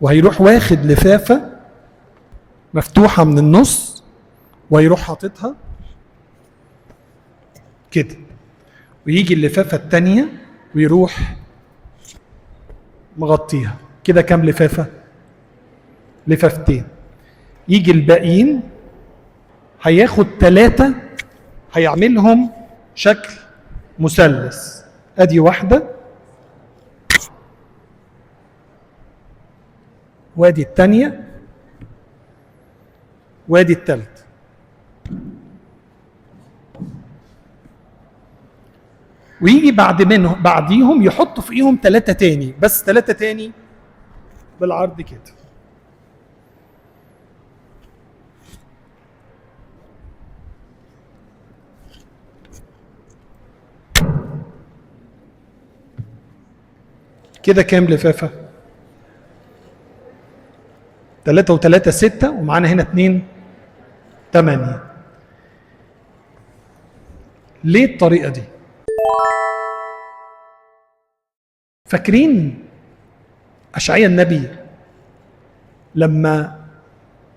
وهيروح واخد لفافة مفتوحة من النص ويروح حاططها كده، ويجي اللفافة التانية ويروح مغطيها كده. كام لفافة؟ لفافتين. يجي الباقيين هياخد 3 هيعملهم شكل مثلث. ادي واحدة وادي التانية وادي التالتة. ويجي بعديهم يحط فوقيهم 3 تاني، بس 3 تاني بالعرض كده. كده كام لفافة؟ 3 و3 6، ومعانا هنا 2 8. ليه الطريقة دي؟ فاكرين أشعياء النبي لما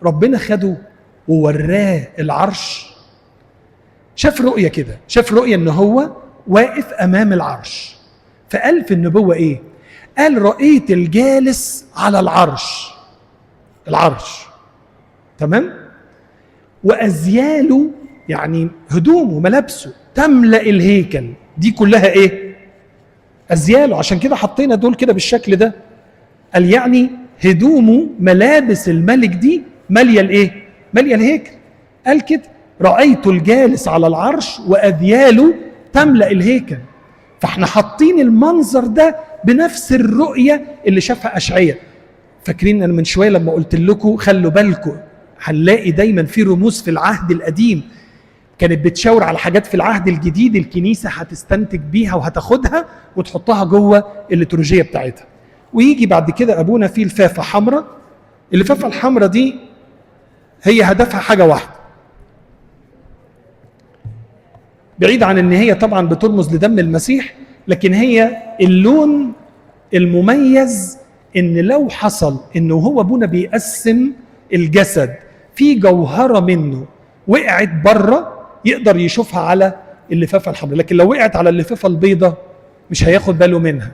ربنا خده ووراه العرش؟ شاف رؤية كده، شاف رؤية ان هو واقف امام العرش، فقال في النبوة ايه؟ قال رأيت الجالس على العرش. العرش تمام؟ وأزياله يعني هدومه ملابسه تملأ الهيكل. دي كلها ايه؟ أزياله. عشان كده حطينا دول كده بالشكل ده. قال يعني هدومه ملابس الملك دي مالية الايه؟ مالية الهيكل. قال كده رأيت الجالس على العرش وأذياله تملأ الهيكل. فاحنا حاطين المنظر ده بنفس الرؤية اللي شافها أشعياء. فاكرين أنا من شوية لما قلت لكم خلوا بالكم، هنلاقي دايما في رموز في العهد القديم كانت بتشاور على حاجات في العهد الجديد الكنيسة هتستنتج بيها وهتاخدها وتحطها جوه الليتورجية بتاعتها. ويجي بعد كده أبونا في لفافة حمراء. اللفافة الحمراء دي هي هدفها حاجة واحدة، بعيد عن ان هي طبعا بترمز لدم المسيح، لكن هي اللون المميز ان لو حصل انه هو ابونا بيقسم الجسد في جوهرة منه وقعت بره يقدر يشوفها على اللفافة الحمراء، لكن لو وقعت على اللفافة البيضاء مش هياخد باله منها.